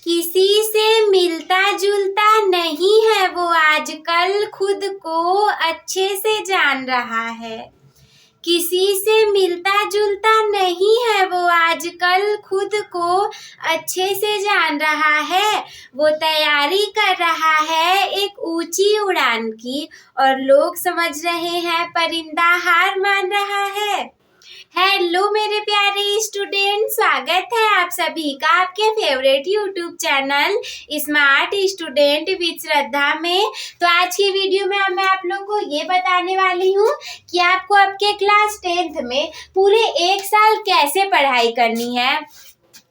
किसी से मिलता जुलता नहीं है वो आजकल, खुद को अच्छे से जान रहा है। किसी से मिलता जुलता नहीं है वो आजकल, खुद को अच्छे से जान रहा है। वो तैयारी कर रहा है एक ऊंची उड़ान की, और लोग समझ रहे हैं परिंदा हार मान रहा है। हेलो मेरे प्यारे स्टूडेंट, स्वागत है आप सभी का आपके favourite YouTube channel smart student with Shraddha में। तो आज की वीडियो में मैं आप लोगों को ये बताने वाली हूँ कि आपको आपके क्लास 10th में पूरे एक साल कैसे पढ़ाई करनी है,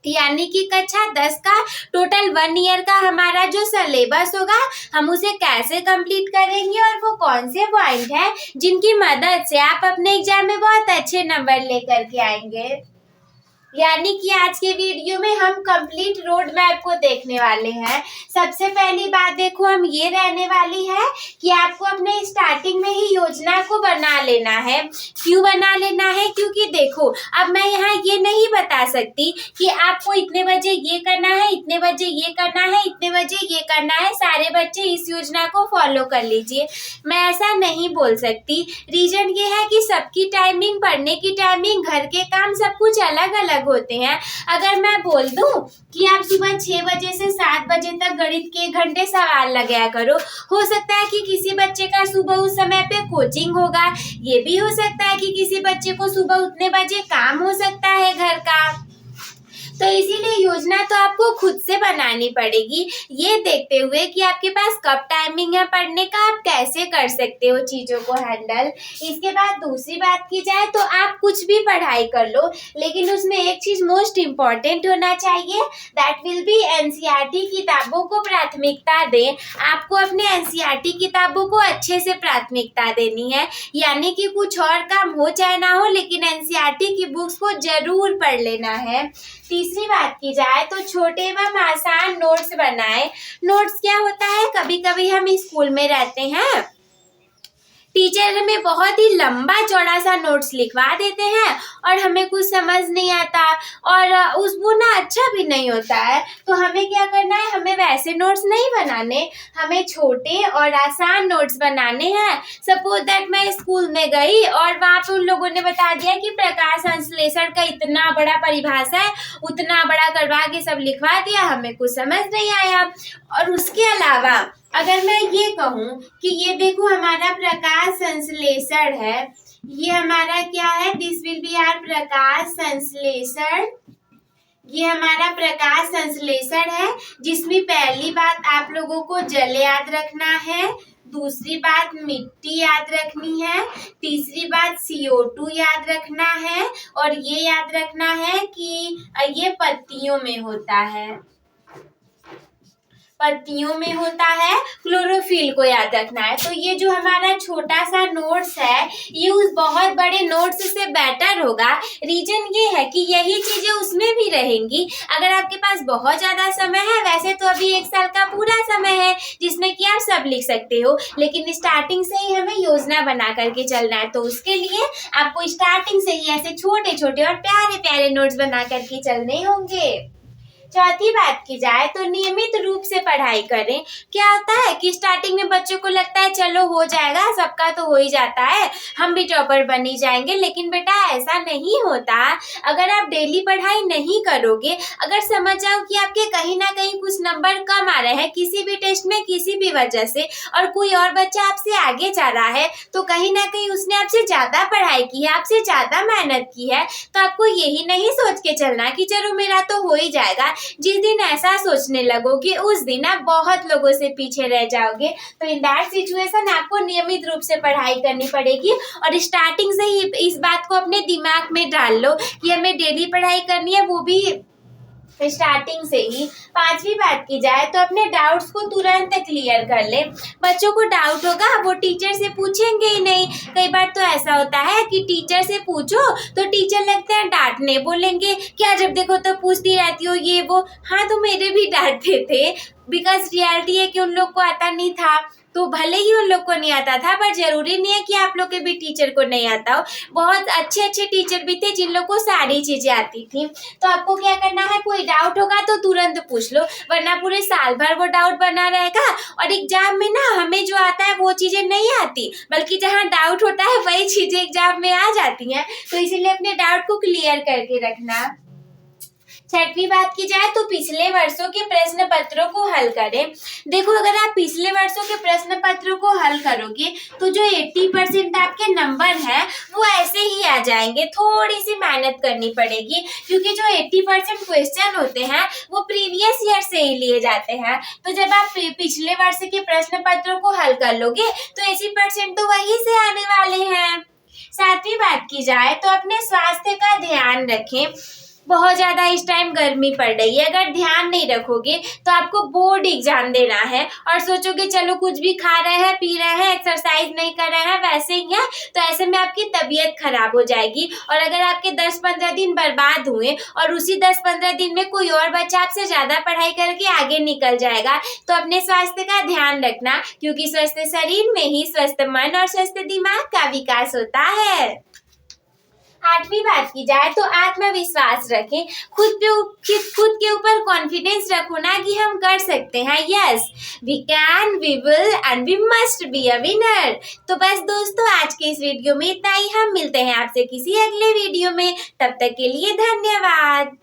यानी कि कक्षा 10 का टोटल 1 ईयर का हमारा जो सिलेबस होगा हम उसे कैसे कंप्लीट करेंगे, और वो कौन से पॉइंट है जिनकी मदद से आप अपने एग्जाम में बहुत अच्छे नंबर लेकर के आएंगे। यानी कि आज के वीडियो में हम कंप्लीट रोड मैप को देखने वाले हैं। सबसे पहली बात देखो हम ये रहने वाली है कि आपको अपने स्टार्टिंग में ही योजना को बना लेना है। क्यों बना लेना है? क्योंकि देखो अब मैं यहाँ ये नहीं बता सकती कि आपको इतने बजे ये करना है, इतने बजे ये करना है, इतने बजे ये करना है, सारे बच्चे इस योजना को फॉलो कर लीजिए। मैं ऐसा नहीं बोल सकती। रीजन ये है कि सबकी टाइमिंग, पढ़ने की टाइमिंग, घर के काम सब कुछ अलग अलग होते हैं। अगर मैं बोल दूं कि आप सुबह 6 बजे से 7 बजे तक गणित के 1 घंटे सवाल लगाया करो, हो सकता है कि किसी बच्चे का सुबह उस समय पे कोचिंग होगा। ये भी हो सकता है कि किसी बच्चे को सुबह उतने बजे काम हो सकता है घर का। तो इसीलिए योजना तो आपको खुद से बनानी पड़ेगी, ये देखते हुए कि आपके पास कब टाइमिंग है पढ़ने का, आप कैसे कर सकते हो चीज़ों को हैंडल। इसके बाद दूसरी बात की जाए तो आप कुछ भी पढ़ाई कर लो, लेकिन उसमें एक चीज़ मोस्ट इम्पॉर्टेंट होना चाहिए, दैट विल बी एनसीईआरटी किताबों को प्राथमिकता दें। आपको अपने एनसीईआरटी किताबों को अच्छे से प्राथमिकता देनी है, यानी कि कुछ और काम हो चाहे ना हो, लेकिन एनसीईआरटी की बुक्स को जरूर पढ़ लेना है। तीसरी बात की जाए तो छोटे एवं आसान नोट्स बनाएं। नोट्स क्या होता है, कभी कभी हम स्कूल में रहते हैं, टीचर हमें बहुत ही लंबा चौड़ा सा नोट्स लिखवा देते हैं और हमें कुछ समझ नहीं आता, और वो ना अच्छा भी नहीं होता है। तो हमें क्या करना है, हमें वैसे नोट्स नहीं बनाने, हमें छोटे और आसान नोट्स बनाने हैं। सपोज दैट मैं स्कूल में गई और वहाँ पे उन लोगों ने बता दिया कि प्रकाश संश्लेषण का इतना बड़ा परिभाषा है, उतना बड़ा करवा के सब लिखवा दिया, हमें कुछ समझ नहीं आया। और उसके अलावा अगर मैं ये कहूँ कि ये देखो हमारा प्रकाश संश्लेषण है, ये हमारा क्या है, दिस विल बी आवर प्रकाश संश्लेषण। ये हमारा प्रकाश संश्लेषण है, जिसमें पहली बात आप लोगों को जल याद रखना है, दूसरी बात मिट्टी याद रखनी है, तीसरी बात CO2 याद रखना है, और ये याद रखना है कि ये पत्तियों में होता है, पत्तियों में होता है। क्लोरोफिल को याद रखना है। तो ये जो हमारा छोटा सा नोट्स है ये उस बहुत बड़े नोट्स से बेटर होगा। रीजन ये है कि यही चीजें उसमें भी रहेंगी। अगर आपके पास बहुत ज्यादा समय है, वैसे तो अभी 1 साल का पूरा समय है जिसमें कि आप सब लिख सकते हो, लेकिन स्टार्टिंग से ही हमें योजना बना करके चलना है। तो उसके लिए आपको स्टार्टिंग से ही ऐसे छोटे छोटे और प्यारे प्यारे नोट्स बना करके चलने होंगे। चौथी बात की जाए तो नियमित रूप से पढ़ाई करें। क्या होता है कि स्टार्टिंग में बच्चों को लगता है चलो हो जाएगा, सबका तो हो ही जाता है, हम भी टॉपर बन ही जाएंगे, लेकिन बेटा ऐसा नहीं होता। अगर आप डेली पढ़ाई नहीं करोगे, अगर समझ जाओ कि आपके कहीं ना कहीं कुछ नंबर कम आ रहे हैं किसी भी टेस्ट में किसी भी वजह से, और कोई और बच्चा आपसे आगे जा रहा है, तो कहीं ना कहीं उसने आपसे ज्यादा पढ़ाई की है, आपसे ज्यादा मेहनत की है, तो आपको यही नहीं सोच के चलना कि चलो मेरा तो हो ही जाएगा। जिस दिन ऐसा सोचने लगोगे उस दिन आप बहुत लोगों से पीछे रह जाओगे। तो इन दैट सिचुएशन आपको नियमित रूप से पढ़ाई करनी पड़ेगी, और स्टार्टिंग से ही इस बात को अपने दिमाग में डाल लो कि हमें डेली पढ़ाई करनी है, वो भी स्टार्टिंग से ही। पांचवी बात की जाए तो अपने डाउट्स को तुरंत क्लियर कर ले। बच्चों को डाउट होगा, वो टीचर से पूछेंगे ही नहीं। कई बार तो ऐसा होता है कि टीचर से पूछो तो टीचर लगता है डांटने, बोलेंगे क्या जब देखो तो पूछती रहती हो ये वो। हाँ तो मेरे भी डांटते थे, बिकॉज रियलिटी है कि उन लोग को आता नहीं था। तो भले ही उन लोग को नहीं आता था, पर जरूरी नहीं है कि आप लोग के भी टीचर को नहीं आता हो। बहुत अच्छे अच्छे टीचर भी थे जिन लोग को सारी चीजें आती थी। तो आपको क्या करना है, कोई डाउट होगा तो तुरंत पूछ लो, वरना पूरे साल भर वो डाउट बना रहेगा और एग्जाम में ना हमें जो आता है वो चीजें नहीं आती, बल्कि जहाँ डाउट होता है वही चीजें एग्जाम में आ जाती हैं। तो इसीलिए अपने डाउट को क्लियर करके रखना। छठवीं बात की जाए तो पिछले वर्षों के प्रश्न पत्रों को हल करें। देखो, अगर आप पिछले वर्षों के प्रश्न पत्रों को हल करोगे तो जो 80% आपके नंबर हैं वो ऐसे ही आ जाएंगे। थोड़ी सी मेहनत करनी पड़ेगी, क्योंकि जो 80% क्वेश्चन होते हैं वो प्रीवियस ईयर से ही लिए जाते हैं। तो जब आप पिछले वर्ष के प्रश्न पत्रों को हल कर लोगे तो 80% तो वही से आने वाले हैं। सातवीं बात की जाए तो अपने स्वास्थ्य का ध्यान रखें। बहुत ज़्यादा इस टाइम गर्मी पड़ रही है, अगर ध्यान नहीं रखोगे तो आपको बोर्ड एग्जाम देना है और सोचोगे चलो कुछ भी खा रहे हैं, पी रहे हैं, एक्सरसाइज नहीं कर रहे हैं, वैसे ही है, तो ऐसे में आपकी तबीयत खराब हो जाएगी। और अगर आपके 10-15 दिन बर्बाद हुए और उसी 10-15 दिन में कोई और बच्चा आपसे ज़्यादा पढ़ाई करके आगे निकल जाएगा, तो अपने स्वास्थ्य का ध्यान रखना, क्योंकि स्वस्थ शरीर में ही स्वस्थ मन और स्वस्थ दिमाग का विकास होता है। आठवीं बात की जाए तो आत्मविश्वास रखें। खुद के ऊपर कॉन्फिडेंस रखो ना कि हम कर सकते हैं। Yes, we can, we will and we must be a winner. तो बस दोस्तों, आज के इस वीडियो में इतना ही। हम मिलते हैं आपसे किसी अगले वीडियो में, तब तक के लिए धन्यवाद।